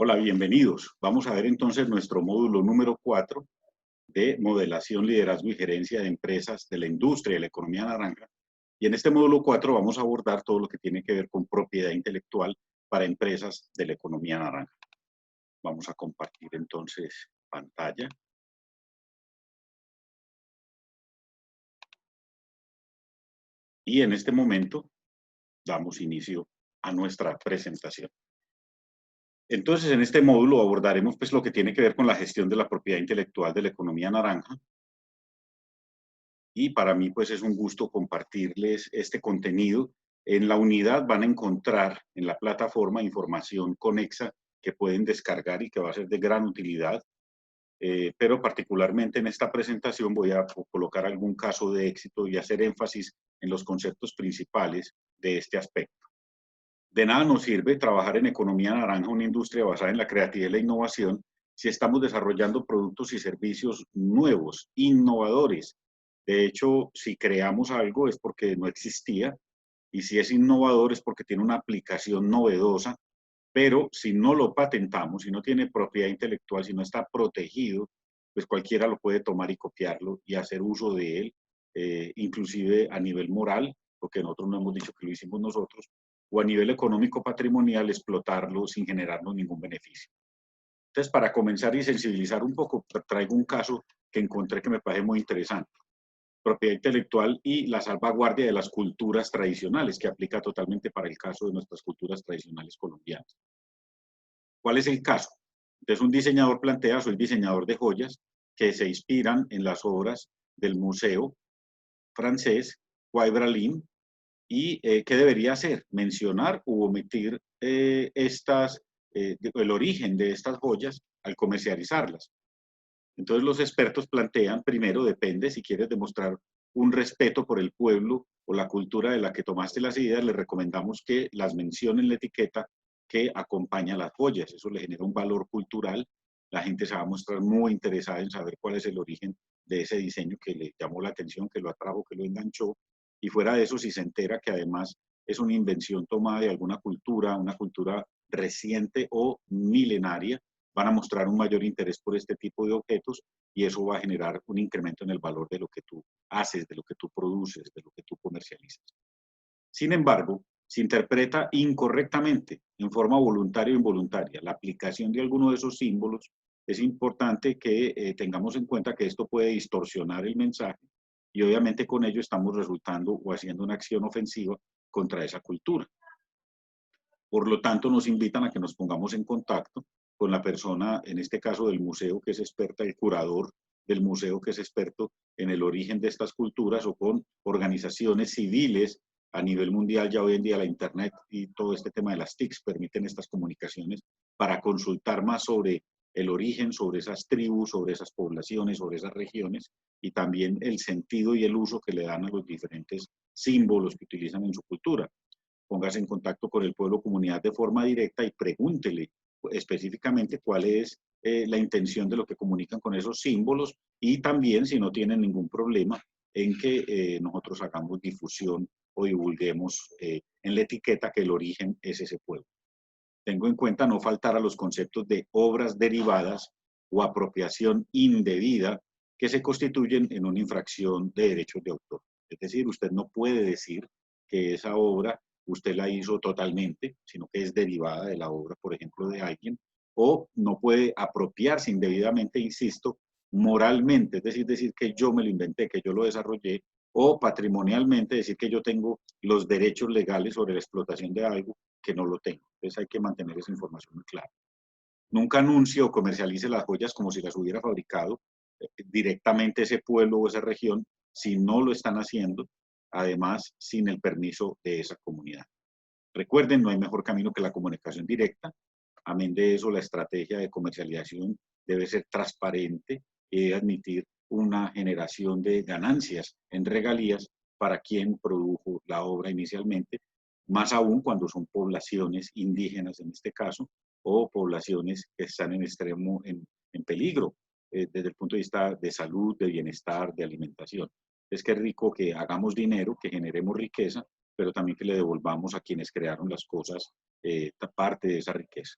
Hola, bienvenidos. Vamos a ver entonces nuestro módulo número 4 de modelación, liderazgo y gerencia de empresas de la industria y la economía naranja. Y en este módulo 4 vamos a abordar todo lo que tiene que ver con propiedad intelectual para empresas de la economía naranja. Vamos a compartir entonces pantalla. Y en este momento damos inicio a nuestra presentación. Entonces, en este módulo abordaremos pues, lo que tiene que ver con la gestión de la propiedad intelectual de la economía naranja. Y para mí pues es un gusto compartirles este contenido. En la unidad van a encontrar en la plataforma información conexa que pueden descargar y que va a ser de gran utilidad, pero particularmente en esta presentación voy a colocar algún caso de éxito y hacer énfasis en los conceptos principales de este aspecto. De nada nos sirve trabajar en economía naranja, una industria basada en la creatividad y la innovación, si estamos desarrollando productos y servicios nuevos, innovadores. De hecho, si creamos algo es porque no existía, y si es innovador es porque tiene una aplicación novedosa, pero si no lo patentamos, si no tiene propiedad intelectual, si no está protegido, pues cualquiera lo puede tomar y copiarlo y hacer uso de él, inclusive a nivel moral, porque nosotros no hemos dicho que lo hicimos nosotros, o a nivel económico patrimonial, explotarlo sin generarnos ningún beneficio. Entonces, para comenzar y sensibilizar un poco, traigo un caso que encontré que me parece muy interesante. Propiedad intelectual y la salvaguardia de las culturas tradicionales, que aplica totalmente para el caso de nuestras culturas tradicionales colombianas. ¿Cuál es el caso? Entonces, un diseñador plantea, soy diseñador de joyas que se inspiran en las obras del museo francés Quai Branly. ¿Y qué debería hacer? Mencionar u omitir el origen de estas joyas al comercializarlas. Entonces los expertos plantean, primero, depende, si quieres demostrar un respeto por el pueblo o la cultura de la que tomaste las ideas, le recomendamos que las mencione en la etiqueta que acompaña las joyas. Eso le genera un valor cultural. La gente se va a mostrar muy interesada en saber cuál es el origen de ese diseño que le llamó la atención, que lo atrajo, que lo enganchó. Y fuera de eso, si se entera que además es una invención tomada de alguna cultura, una cultura reciente o milenaria, van a mostrar un mayor interés por este tipo de objetos y eso va a generar un incremento en el valor de lo que tú haces, de lo que tú produces, de lo que tú comercializas. Sin embargo, se interpreta incorrectamente, en forma voluntaria o involuntaria, la aplicación de alguno de esos símbolos. Es importante que tengamos en cuenta que esto puede distorsionar el mensaje y obviamente con ello estamos resultando o haciendo una acción ofensiva contra esa cultura. Por lo tanto, nos invitan a que nos pongamos en contacto con la persona, en este caso del museo, que es experta, el curador del museo, que es experto en el origen de estas culturas, o con organizaciones civiles a nivel mundial. Ya hoy en día la Internet y todo este tema de las TICs permiten estas comunicaciones para consultar más sobre el origen, sobre esas tribus, sobre esas poblaciones, sobre esas regiones, y también el sentido y el uso que le dan a los diferentes símbolos que utilizan en su cultura. Póngase en contacto con el pueblo comunidad de forma directa y pregúntele específicamente cuál es la intención de lo que comunican con esos símbolos y también si no tienen ningún problema en que nosotros hagamos difusión o divulguemos en la etiqueta que el origen es ese pueblo. Tengo en cuenta no faltar a los conceptos de obras derivadas o apropiación indebida que se constituyen en una infracción de derechos de autor. Es decir, usted no puede decir que esa obra usted la hizo totalmente, sino que es derivada de la obra, por ejemplo, de alguien, o no puede apropiarse indebidamente, insisto, moralmente, es decir que yo me lo inventé, que yo lo desarrollé, o patrimonialmente, decir que yo tengo los derechos legales sobre la explotación de algo que no lo tengo. Entonces hay que mantener esa información muy clara. Nunca anuncie o comercialice las joyas como si las hubiera fabricado directamente ese pueblo o esa región, si no lo están haciendo, además sin el permiso de esa comunidad. Recuerden, no hay mejor camino que la comunicación directa. Amén de eso, la estrategia de comercialización debe ser transparente y debe admitir una generación de ganancias en regalías para quien produjo la obra inicialmente, más aún cuando son poblaciones indígenas en este caso, o poblaciones que están en extremo en peligro desde el punto de vista de salud, de bienestar, de alimentación. Es que es rico que hagamos dinero, que generemos riqueza, pero también que le devolvamos a quienes crearon las cosas parte de esa riqueza.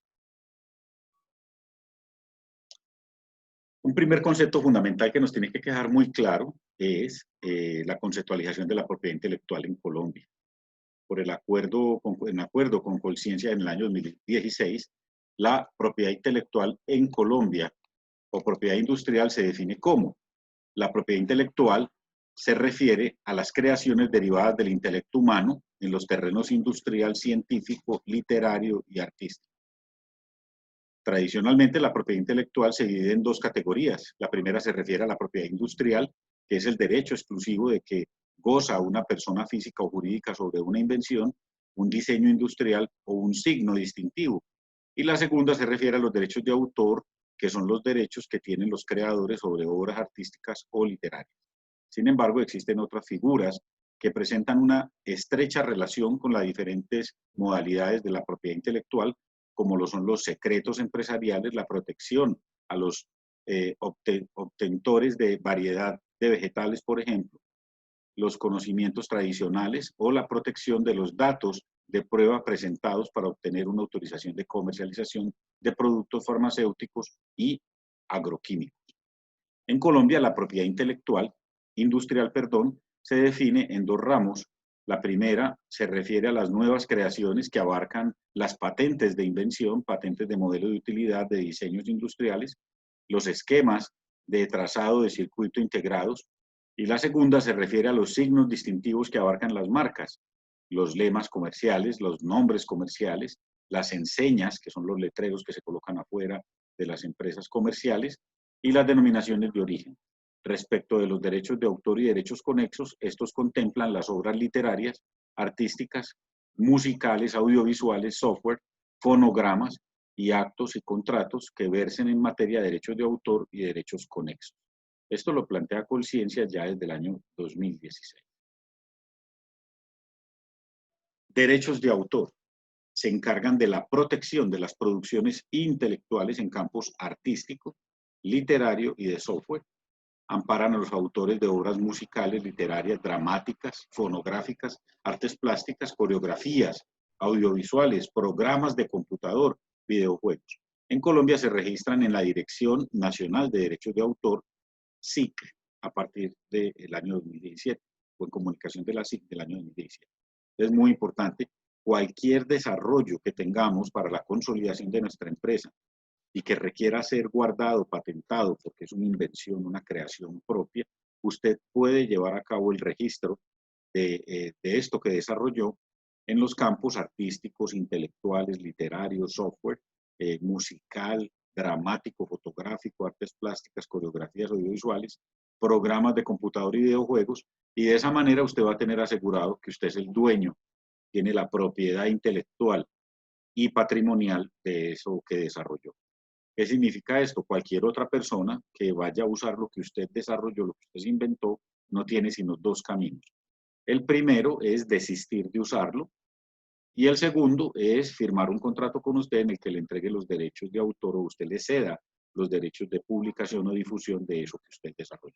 Un primer concepto fundamental que nos tiene que quedar muy claro es la conceptualización de la propiedad intelectual en Colombia. En acuerdo con Colciencia en el año 2016, la propiedad intelectual en Colombia o propiedad industrial se define como la propiedad intelectual se refiere a las creaciones derivadas del intelecto humano en los terrenos industrial, científico, literario y artístico. Tradicionalmente, la propiedad intelectual se divide en dos categorías. La primera se refiere a la propiedad industrial, que es el derecho exclusivo de que goza una persona física o jurídica sobre una invención, un diseño industrial o un signo distintivo. Y la segunda se refiere a los derechos de autor, que son los derechos que tienen los creadores sobre obras artísticas o literarias. Sin embargo, existen otras figuras que presentan una estrecha relación con las diferentes modalidades de la propiedad intelectual, como lo son los secretos empresariales, la protección a los obtentores de variedad de vegetales, por ejemplo, los conocimientos tradicionales o la protección de los datos de prueba presentados para obtener una autorización de comercialización de productos farmacéuticos y agroquímicos. En Colombia, la propiedad industrial, se define en dos ramos. La primera se refiere a las nuevas creaciones que abarcan las patentes de invención, patentes de modelo de utilidad, de diseños industriales, los esquemas de trazado de circuito integrados, y la segunda se refiere a los signos distintivos que abarcan las marcas, los lemas comerciales, los nombres comerciales, las enseñas, que son los letreros que se colocan afuera de las empresas comerciales, y las denominaciones de origen. Respecto de los derechos de autor y derechos conexos, estos contemplan las obras literarias, artísticas, musicales, audiovisuales, software, fonogramas y actos y contratos que versen en materia de derechos de autor y derechos conexos. Esto lo plantea Colciencia ya desde el año 2016. Derechos de autor. Se encargan de la protección de las producciones intelectuales en campos artístico, literario y de software. Amparan a los autores de obras musicales, literarias, dramáticas, fonográficas, artes plásticas, coreografías, audiovisuales, programas de computador, videojuegos. En Colombia se registran en la Dirección Nacional de Derechos de Autor, SIC, a partir del año 2017, o en comunicación de la SIC del año 2017. Es muy importante cualquier desarrollo que tengamos para la consolidación de nuestra empresa y que requiera ser guardado, patentado, porque es una invención, una creación propia, usted puede llevar a cabo el registro de esto que desarrolló en los campos artísticos, intelectuales, literarios, software, musical, dramático, fotográfico, artes plásticas, coreografías audiovisuales, programas de computador y videojuegos, y de esa manera usted va a tener asegurado que usted es el dueño, tiene la propiedad intelectual y patrimonial de eso que desarrolló. ¿Qué significa esto? Cualquier otra persona que vaya a usar lo que usted desarrolló, lo que usted inventó, no tiene sino dos caminos. El primero es desistir de usarlo y el segundo es firmar un contrato con usted en el que le entregue los derechos de autor o usted le ceda los derechos de publicación o difusión de eso que usted desarrolló.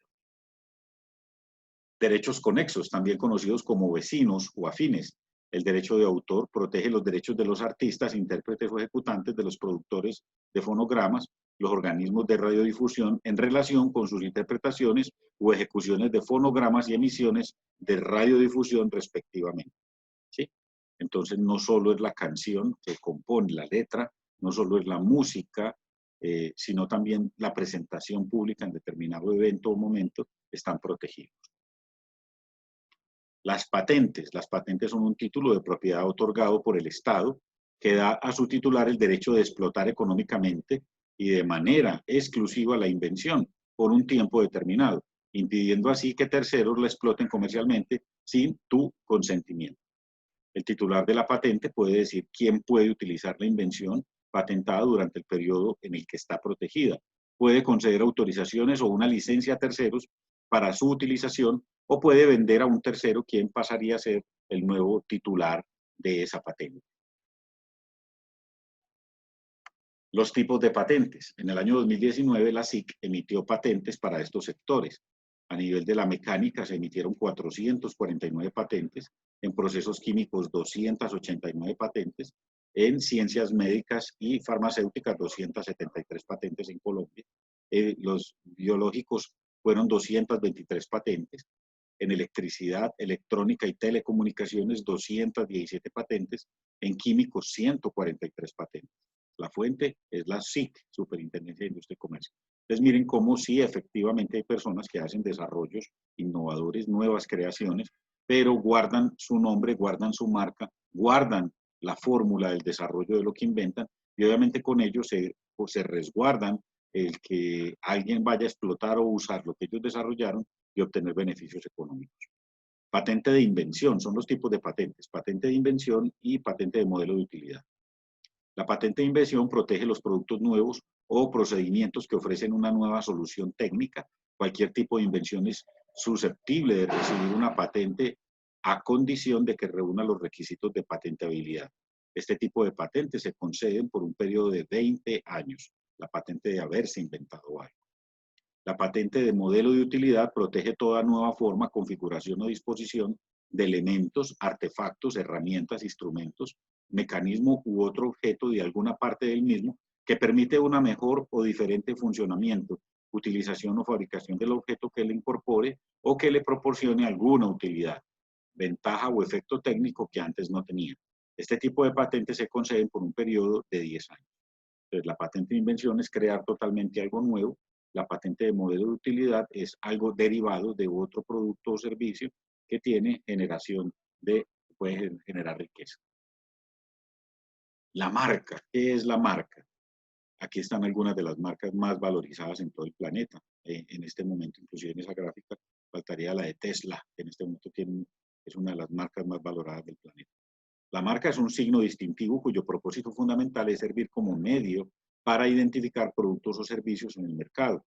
Derechos conexos, también conocidos como vecinos o afines. El derecho de autor protege los derechos de los artistas, intérpretes o ejecutantes, de los productores de fonogramas, los organismos de radiodifusión en relación con sus interpretaciones o ejecuciones de fonogramas y emisiones de radiodifusión respectivamente. ¿Sí? Entonces no solo es la canción que compone la letra, no solo es la música, sino también la presentación pública en determinado evento o momento están protegidos. Las patentes son un título de propiedad otorgado por el Estado que da a su titular el derecho de explotar económicamente y de manera exclusiva la invención por un tiempo determinado, impidiendo así que terceros la exploten comercialmente sin tu consentimiento. El titular de la patente puede decir quién puede utilizar la invención patentada durante el periodo en el que está protegida. Puede conceder autorizaciones o una licencia a terceros para su utilización o puede vender a un tercero quien pasaría a ser el nuevo titular de esa patente. Los tipos de patentes. En el año 2019 la SIC emitió patentes para estos sectores. A nivel de la mecánica se emitieron 449 patentes, en procesos químicos 289 patentes, en ciencias médicas y farmacéuticas 273 patentes en Colombia, Los biológicos fueron 223 patentes. En electricidad, electrónica y telecomunicaciones, 217 patentes. En químicos, 143 patentes. La fuente es la SIC, Superintendencia de Industria y Comercio. Entonces miren cómo sí, efectivamente hay personas que hacen desarrollos innovadores, nuevas creaciones, pero guardan su nombre, guardan su marca, guardan la fórmula del desarrollo de lo que inventan y obviamente con ello se resguardan el que alguien vaya a explotar o usar lo que ellos desarrollaron y obtener beneficios económicos. Patente de invención, son los tipos de patentes, patente de invención y patente de modelo de utilidad. La patente de invención protege los productos nuevos o procedimientos que ofrecen una nueva solución técnica. Cualquier tipo de invención es susceptible de recibir una patente a condición de que reúna los requisitos de patentabilidad. Este tipo de patentes se conceden por un periodo de 20 años, la patente de haberse inventado algo. La patente de modelo de utilidad protege toda nueva forma, configuración o disposición de elementos, artefactos, herramientas, instrumentos, mecanismo u otro objeto de alguna parte del mismo que permite una mejor o diferente funcionamiento, utilización o fabricación del objeto que le incorpore o que le proporcione alguna utilidad, ventaja o efecto técnico que antes no tenía. Este tipo de patentes se conceden por un periodo de 10 años. Entonces, la patente de invención es crear totalmente algo nuevo. La patente de modelo de utilidad es algo derivado de otro producto o servicio que tiene generación puede generar riqueza. La marca, ¿qué es la marca? Aquí están algunas de las marcas más valorizadas en todo el planeta. En este momento, inclusive en esa gráfica, faltaría la de Tesla, que en este momento es una de las marcas más valoradas del planeta. La marca es un signo distintivo cuyo propósito fundamental es servir como medio para identificar productos o servicios en el mercado.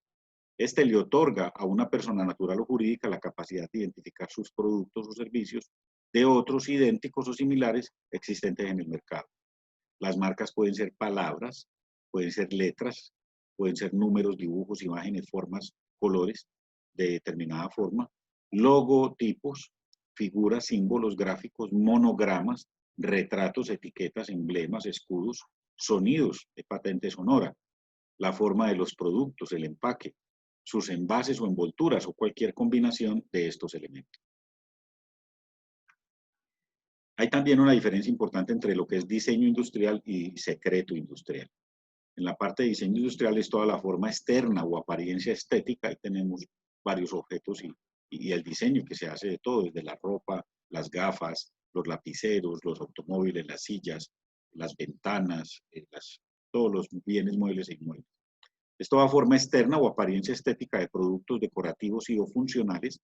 Este le otorga a una persona natural o jurídica la capacidad de identificar sus productos o servicios de otros idénticos o similares existentes en el mercado. Las marcas pueden ser palabras, pueden ser letras, pueden ser números, dibujos, imágenes, formas, colores de determinada forma, logotipos, figuras, símbolos, gráficos, monogramas, retratos, etiquetas, emblemas, escudos, sonidos de patente sonora, la forma de los productos, el empaque, sus envases o envolturas o cualquier combinación de estos elementos. Hay también una diferencia importante entre lo que es diseño industrial y secreto industrial. En la parte de diseño industrial es toda la forma externa o apariencia estética. Ahí tenemos varios objetos y el diseño que se hace de todo, desde la ropa, las gafas, los lapiceros, los automóviles, las sillas, las ventanas, todos los bienes muebles e inmuebles. Es toda forma externa o apariencia estética de productos decorativos y o funcionales,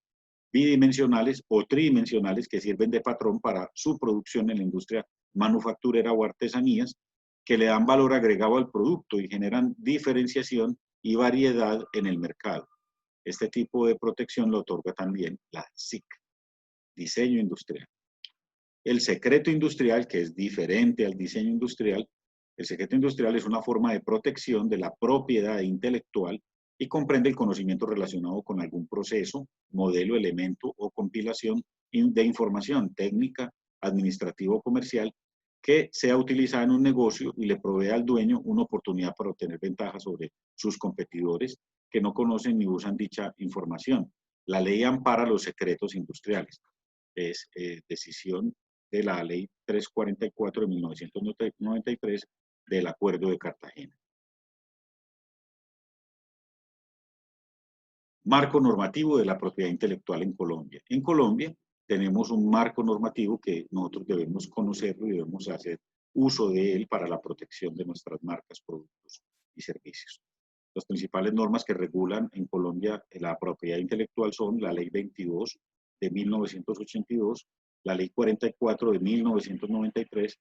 bidimensionales o tridimensionales que sirven de patrón para su producción en la industria manufacturera o artesanías, que le dan valor agregado al producto y generan diferenciación y variedad en el mercado. Este tipo de protección lo otorga también la SIC, diseño industrial. El secreto industrial, que es diferente al diseño industrial, el secreto industrial es una forma de protección de la propiedad intelectual y comprende el conocimiento relacionado con algún proceso, modelo, elemento o compilación de información técnica, administrativa o comercial que sea utilizada en un negocio y le provee al dueño una oportunidad para obtener ventajas sobre sus competidores que no conocen ni usan dicha información. La ley ampara los secretos industriales. Es decisión de la ley 344 de 1993 del Acuerdo de Cartagena. Marco normativo de la propiedad intelectual en Colombia. En Colombia tenemos un marco normativo que nosotros debemos conocerlo y debemos hacer uso de él para la protección de nuestras marcas, productos y servicios. Las principales normas que regulan en Colombia la propiedad intelectual son la Ley 22 de 1982, la Ley 44 de 1993,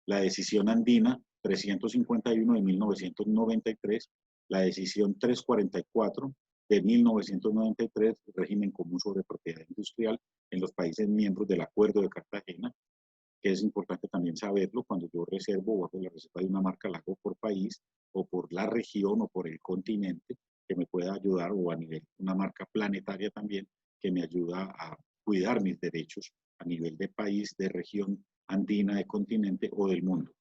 la Decisión Andina 351 de 1993, la Decisión 344 de 1993, régimen común sobre propiedad industrial en los países miembros del Acuerdo de Cartagena, que es importante también saberlo. Cuando yo reservo o hago la reserva de una marca, la hago por país o por la región o por el continente, que me pueda ayudar, o a nivel, una marca planetaria también, que me ayuda a cuidar mis derechos a nivel de país, de región andina, de continente o del mundo.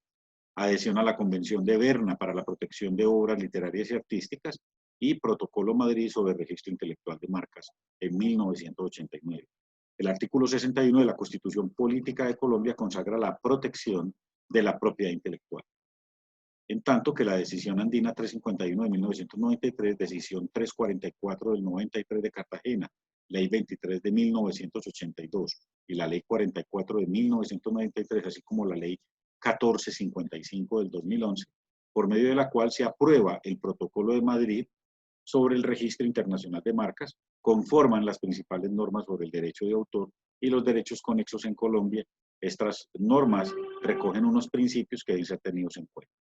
Adhesión a la Convención de Berna para la protección de obras literarias y artísticas y Protocolo Madrid sobre el Registro Intelectual de Marcas en 1989. El artículo 61 de la Constitución Política de Colombia consagra la protección de la propiedad intelectual. En tanto que la decisión andina 351 de 1993, decisión 344 del 93 de Cartagena, ley 23 de 1982 y la ley 44 de 1993, así como la ley 1455 del 2011, por medio de la cual se aprueba el Protocolo de Madrid sobre el Registro Internacional de Marcas, conforman las principales normas sobre el derecho de autor y los derechos conexos en Colombia. Estas normas recogen unos principios que deben ser tenidos en cuenta.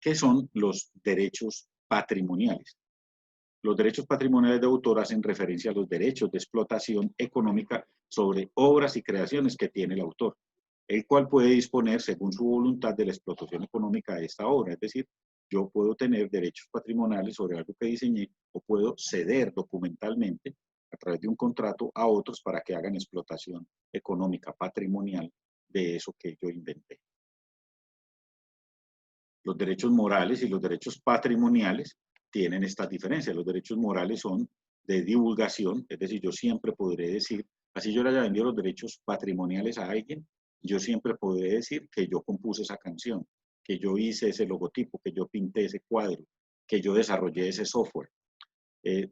¿Qué son los derechos patrimoniales? Los derechos patrimoniales de autor hacen referencia a los derechos de explotación económica sobre obras y creaciones que tiene el autor, el cual puede disponer según su voluntad de la explotación económica de esta obra. Es decir, yo puedo tener derechos patrimoniales sobre algo que diseñé o puedo ceder documentalmente a través de un contrato a otros para que hagan explotación económica patrimonial de eso que yo inventé. Los derechos morales y los derechos patrimoniales tienen estas diferencias. Los derechos morales son de divulgación, es decir, yo siempre podré decir, así yo le haya vendido los derechos patrimoniales a alguien, yo siempre podré decir que yo compuse esa canción, que yo hice ese logotipo, que yo pinté ese cuadro, que yo desarrollé ese software.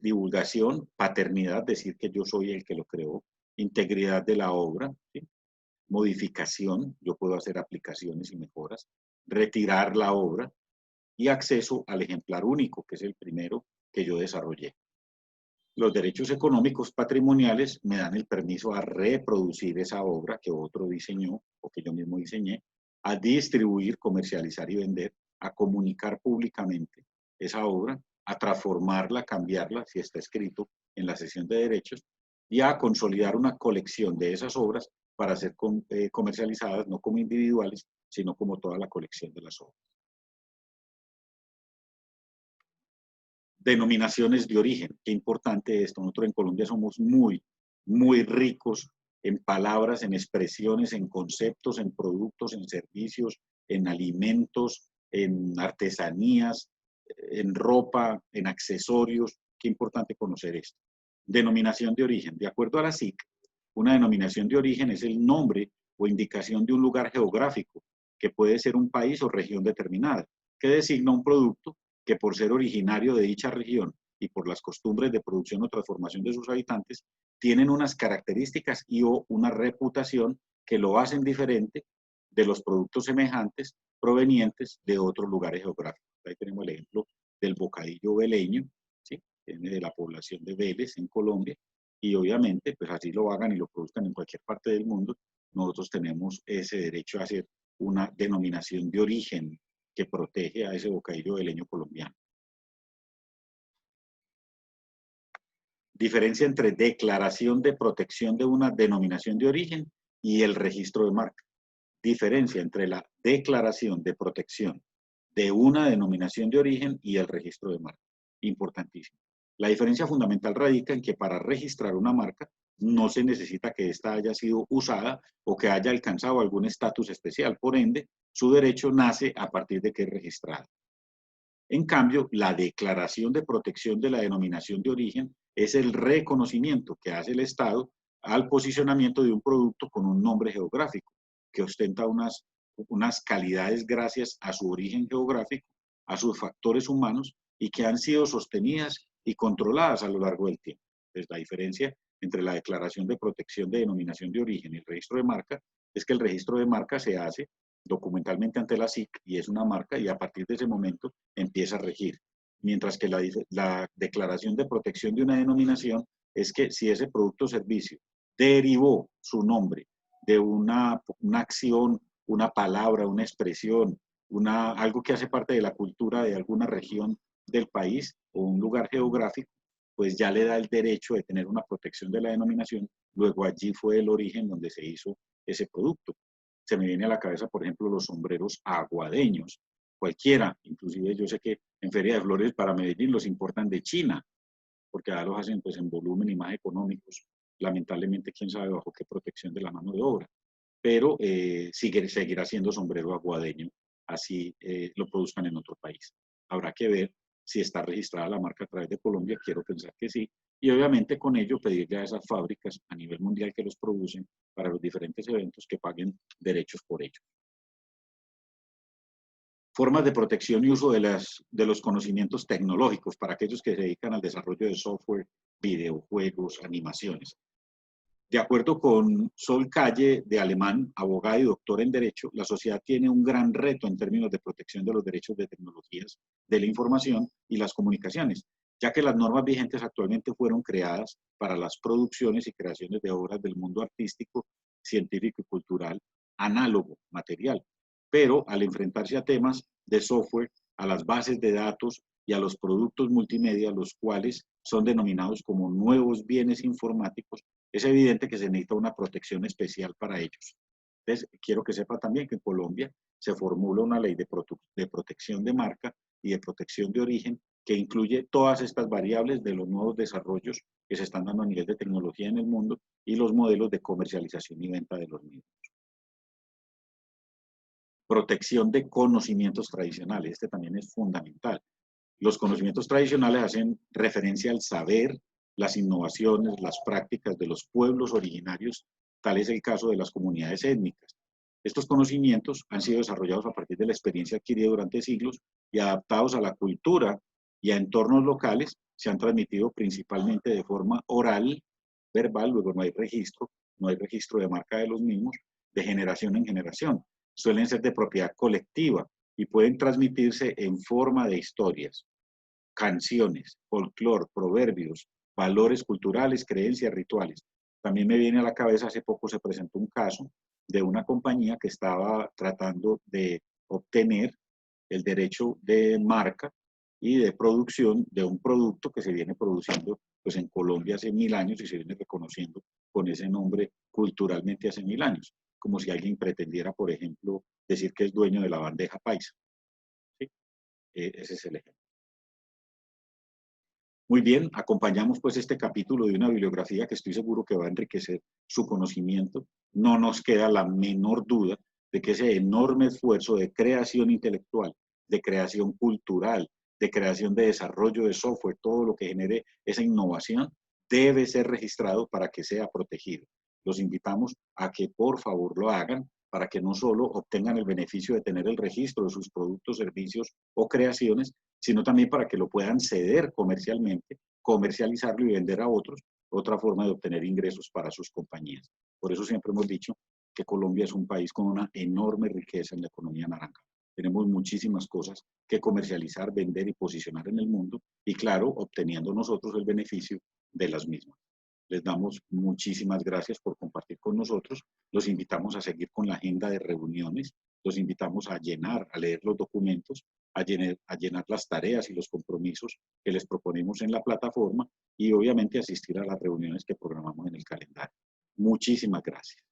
Divulgación, paternidad, decir que yo soy el que lo creó. Integridad de la obra, ¿sí? Modificación, yo puedo hacer aplicaciones y mejoras. Retirar la obra, y acceso al ejemplar único, que es el primero que yo desarrollé. Los derechos económicos patrimoniales me dan el permiso a reproducir esa obra que otro diseñó o que yo mismo diseñé, a distribuir, comercializar y vender, a comunicar públicamente esa obra, a transformarla, cambiarla, si está escrito en la sección de derechos, y a consolidar una colección de esas obras para ser comercializadas no como individuales, sino como toda la colección de las obras. Denominaciones de origen, qué importante esto. Nosotros en Colombia somos muy ricos en palabras, en expresiones, en conceptos, en productos, en servicios, en alimentos, en artesanías, en ropa, en accesorios. Qué importante conocer esto. Denominación de origen. De acuerdo a la SIC, una denominación de origen es el nombre o indicación de un lugar geográfico, que puede ser un país o región determinada, que designa un producto que por ser originario de dicha región y por las costumbres de producción o transformación de sus habitantes, tienen unas características y o una reputación que lo hacen diferente de los productos semejantes provenientes de otros lugares geográficos. Ahí tenemos el ejemplo del bocadillo veleño, ¿sí? Viene de la población de Vélez en Colombia, y obviamente, pues así lo hagan y lo produzcan en cualquier parte del mundo, nosotros tenemos ese derecho a hacer una denominación de origen que protege a ese bocadillo veleño colombiano. Diferencia entre declaración de protección de una denominación de origen y el registro de marca. Diferencia entre la declaración de protección de una denominación de origen y el registro de marca. Importantísimo. La diferencia fundamental radica en que para registrar una marca no se necesita que ésta haya sido usada o que haya alcanzado algún estatus especial. Por ende, su derecho nace a partir de que es registrada. En cambio, la declaración de protección de la denominación de origen es el reconocimiento que hace el Estado al posicionamiento de un producto con un nombre geográfico, que ostenta unas calidades gracias a su origen geográfico, a sus factores humanos y que han sido sostenidas y controladas a lo largo del tiempo. Entonces, la diferencia entre la declaración de protección de denominación de origen y el registro de marca es que el registro de marca se hace documentalmente ante la SIC y es una marca y a partir de ese momento empieza a regir. Mientras que la declaración de protección de una denominación es que si ese producto o servicio derivó su nombre de una acción, una palabra, una expresión, algo que hace parte de la cultura de alguna región del país o un lugar geográfico, pues ya le da el derecho de tener una protección de la denominación. Luego allí fue el origen donde se hizo ese producto. Se me viene a la cabeza, por ejemplo, los sombreros aguadeños. Cualquiera, inclusive yo sé que en Feria de Flores para Medellín los importan de China, porque allá los hacen pues en volumen y más económicos. Lamentablemente, quién sabe bajo qué protección de la mano de obra. Pero seguirá siendo sombrero aguadeño, así lo produzcan en otro país. Habrá que ver si está registrada la marca a través de Colombia, quiero pensar que sí, y obviamente con ello pedirle a esas fábricas a nivel mundial que los producen para los diferentes eventos que paguen derechos por ello. Formas de protección y uso de los conocimientos tecnológicos para aquellos que se dedican al desarrollo de software, videojuegos, animaciones. De acuerdo con Sol Calle, de Alemán, abogada y doctora en Derecho, la sociedad tiene un gran reto en términos de protección de los derechos de tecnologías de la información y las comunicaciones, ya que las normas vigentes actualmente fueron creadas para las producciones y creaciones de obras del mundo artístico, científico y cultural, análogo, material. Pero al enfrentarse a temas de software, a las bases de datos y a los productos multimedia, los cuales son denominados como nuevos bienes informáticos, es evidente que se necesita una protección especial para ellos. Entonces, quiero que sepa también que en Colombia se formula una ley de protección de marca y de protección de origen que incluye todas estas variables de los nuevos desarrollos que se están dando a nivel de tecnología en el mundo y los modelos de comercialización y venta de los mismos. Protección de conocimientos tradicionales, este también es fundamental. Los conocimientos tradicionales hacen referencia al saber, las innovaciones, las prácticas de los pueblos originarios, tal es el caso de las comunidades étnicas. Estos conocimientos han sido desarrollados a partir de la experiencia adquirida durante siglos y adaptados a la cultura y a entornos locales, se han transmitido principalmente de forma oral, verbal, luego no hay registro de marca de los mismos, de generación en generación. Suelen ser de propiedad colectiva y pueden transmitirse en forma de historias, canciones, folclore, proverbios, valores culturales, creencias, rituales. También me viene a la cabeza, hace poco se presentó un caso de una compañía que estaba tratando de obtener el derecho de marca y de producción de un producto que se viene produciendo pues en Colombia hace 1000 años y se viene reconociendo con ese nombre culturalmente hace 1000 años, como si alguien pretendiera, por ejemplo, decir que es dueño de la bandeja paisa. ¿Sí? Ese es el ejemplo. Muy bien, acompañamos pues este capítulo de una bibliografía que estoy seguro que va a enriquecer su conocimiento. No nos queda la menor duda de que ese enorme esfuerzo de creación intelectual, de creación cultural, de creación de desarrollo de software, todo lo que genere esa innovación, debe ser registrado para que sea protegido. Los invitamos a que por favor lo hagan para que no solo obtengan el beneficio de tener el registro de sus productos, servicios o creaciones, sino también para que lo puedan ceder comercialmente, comercializarlo y vender a otros, otra forma de obtener ingresos para sus compañías. Por eso siempre hemos dicho que Colombia es un país con una enorme riqueza en la economía naranja. Tenemos muchísimas cosas que comercializar, vender y posicionar en el mundo y claro, obteniendo nosotros el beneficio de las mismas. Les damos muchísimas gracias por compartir con nosotros. Los invitamos a seguir con la agenda de reuniones. Los invitamos a llenar, a leer los documentos, a llenar las tareas y los compromisos que les proponemos en la plataforma y obviamente asistir a las reuniones que programamos en el calendario. Muchísimas gracias.